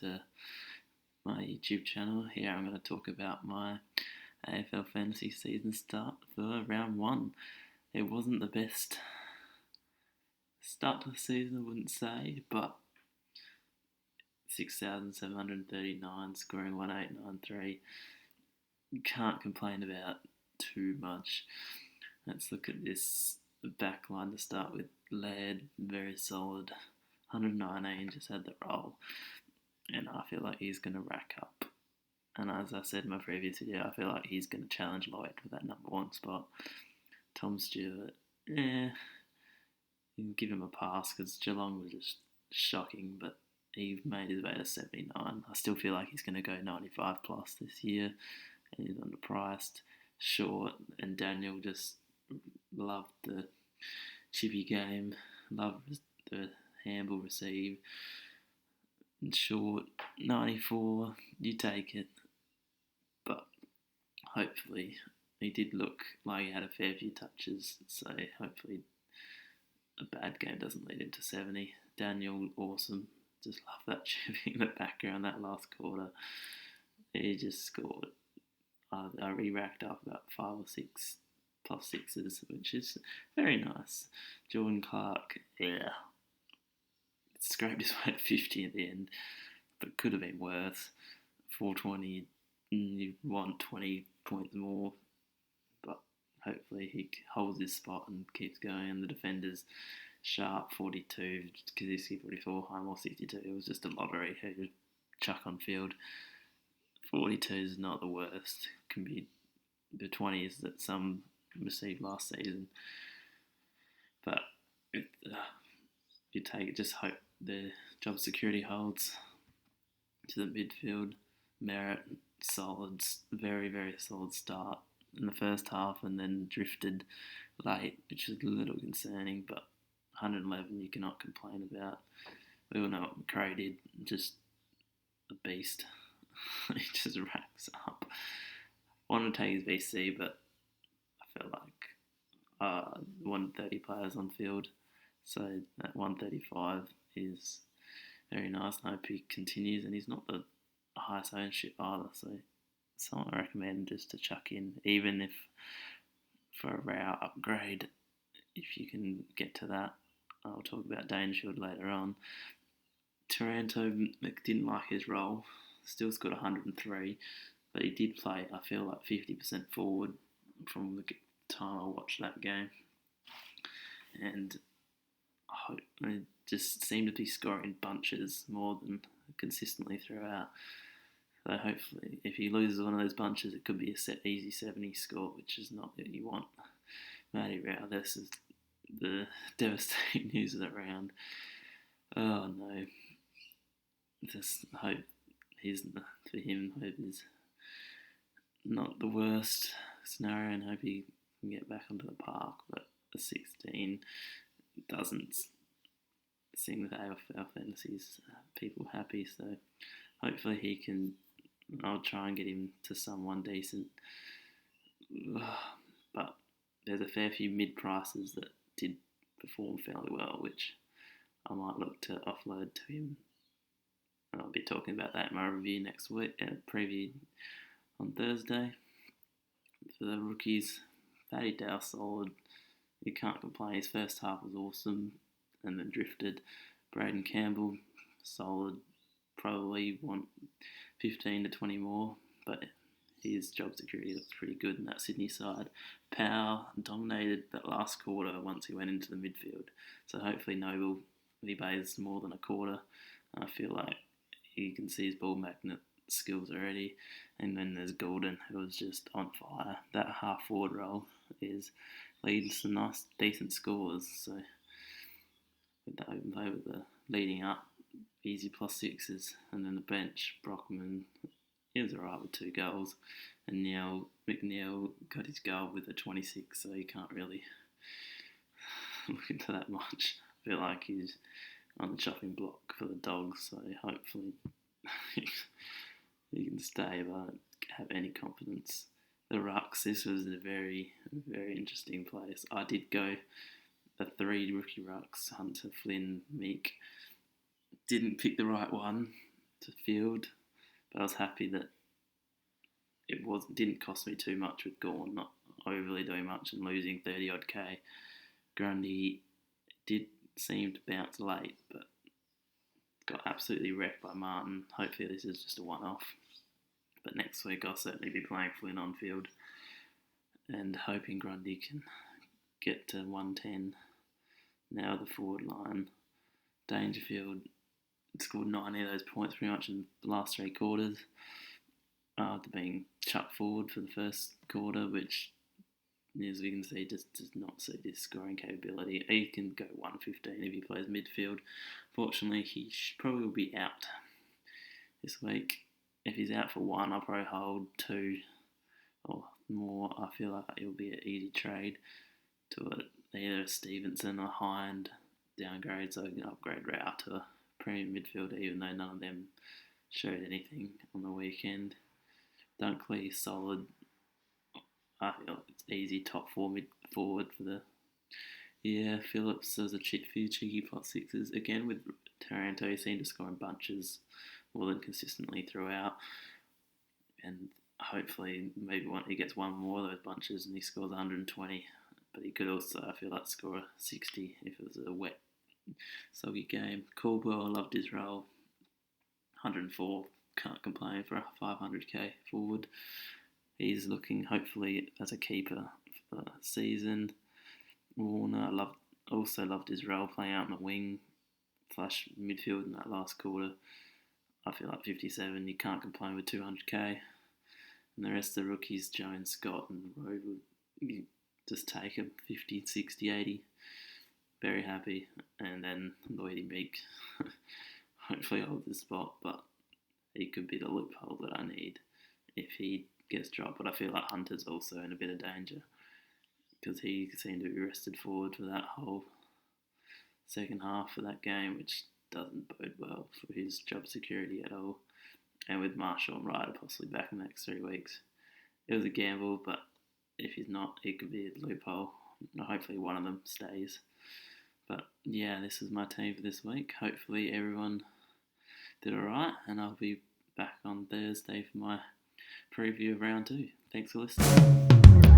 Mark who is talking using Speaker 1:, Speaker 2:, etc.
Speaker 1: to my YouTube channel. Here I'm going to talk about my AFL fantasy season start for round one. It wasn't the best start to the season, I wouldn't say, but 6,739, scoring 1893. You can't complain about too much. Let's look at this back line to start with. Laird, very solid. 119, just had the roll. And I feel like he's going to rack up. And as I said in my previous video, I feel like he's going to challenge Lloyd for that number one spot. Tom Stewart, you can give him a pass because Geelong was just shocking, but he made his way to 79. I still feel like he's going to go 95 plus this year, and he's underpriced. Short and Daniel just loved the chippy game, loved the handball receive. And Short, 94, you take it. But hopefully, he did look like he had a fair few touches, so hopefully a bad game doesn't lead into 70. Daniel, awesome. Just love that chipping in the background, that last quarter. He just scored. He racked up about 5 or 6 plus sixes, which is very nice. Jordan Clark, scraped his way to 50 at the end, but could have been worse. 420, you want 20 points more, but hopefully he holds his spot and keeps going. And the defenders, Sharp 42, Kaczynski 44, Highmore 62. It was just a lottery who to chuck on field. 42 is not the worst. It can be the 20s that some received last season. But you take it, just hope the job security holds to the midfield. Merritt, solid, very, very solid start in the first half and then drifted late, which is a little concerning, but 111 you cannot complain about. We all know what McRae did, just a beast. He just racks up. Want to take his VC, but I feel like 130 players on field, so that 135 is very nice. I hope he continues, and he's not the highest ownership either, so someone I recommend just to chuck in, even if for a rare upgrade, if you can get to that. I'll talk about Dangerfield later on. Taranto didn't like his role, still scored 103, but he did play, I feel like 50% forward from the time I watched that game. And I just seemed to be scoring bunches more than consistently throughout. So hopefully, if he loses one of those bunches, it could be a easy 70 score, which is not what you want. Matty Rao, this is the devastating news of that round. Oh no. Just hope for him, hope is not the worst scenario, and hope he can get back onto the park. But the 16 doesn't seem with AFL fantasies people happy, so hopefully he can. I'll try and get him to someone decent. But there's a fair few mid prices that did perform fairly well, which I might look to offload to him. And I'll be talking about that in my review next week, preview on Thursday. For the rookies, Paddy Dow solid. You can't complain. His first half was awesome and then drifted. Braden Campbell, solid. Probably want 15 to 20 more, but his job security looks pretty good in that Sydney side. Powell dominated that last quarter once he went into the midfield. So hopefully Noble, he plays more than a quarter. I feel like you can see his ball magnet skills already. And then there's Golden, who was just on fire. That half forward role is leading some nice, decent scores. So with the open play, with the leading up, easy plus sixes, and then the bench, Brockman, he was alright with 2 goals, and McNeil got his goal with a 26, so you can't really look into that much. I feel like he's on the chopping block for the Dogs, so hopefully he can stay, but I don't have any confidence. The Rucks, this was a very, very interesting place. I did go the 3 rookie Rucks, Hunter, Flynn, Meek. Didn't pick the right one. to field, but I was happy that didn't cost me too much with Gawn not overly doing much and losing 30 odd K. Grundy did seem to bounce late, but got absolutely wrecked by Martin. Hopefully this is just a one-off. But next week I'll certainly be playing Flynn on field and hoping Grundy can get to 110. Now the forward line. Dangerfield scored 90 of those points pretty much in the last 3 quarters. After being chucked forward for the first quarter, which, as we can see, just does not suit his scoring capability. He can go 115 if he plays midfield. Fortunately, he probably will be out this week. If he's out for 1, I'll probably hold 2 or more. I feel like it'll be an easy trade to either Stevenson or Hind downgrade, so I can upgrade Rao to a premium midfielder, even though none of them showed anything on the weekend. Dunkley solid. I feel it's easy top 4 mid forward for the year. Phillips has a few cheeky +6s. Again with Taranto, he seemed to score in bunches more than consistently throughout. And hopefully maybe he gets one more of those bunches and he scores 120. But he could also, I feel like, score a 60 if it was a wet, soggy game. Caldwell, I loved his role. 104. Can't complain for a 500k forward. He's looking hopefully as a keeper for the season. Warner, also loved his role playing out in the wing / midfield in that last quarter. I feel like 57. You can't complain with 200k. And the rest of the rookies, Jones, Scott, and Rowe, you just take him 50, 60, 80. Very happy. And then Lloydie Meek, hopefully hold the spot, but he could be the loophole that I need if he gets dropped. But I feel like Hunter's also in a bit of danger because he seemed to be rested forward for that whole second half of that game, which doesn't bode well for his job security at all. And with Marshall and Ryder possibly back in the next 3 weeks, it was a gamble, but if he's not, it could be a loophole. Hopefully one of them stays. But yeah, this is my team for this week. Hopefully everyone did alright, and I'll be back on Thursday for my preview of round 2. Thanks for listening.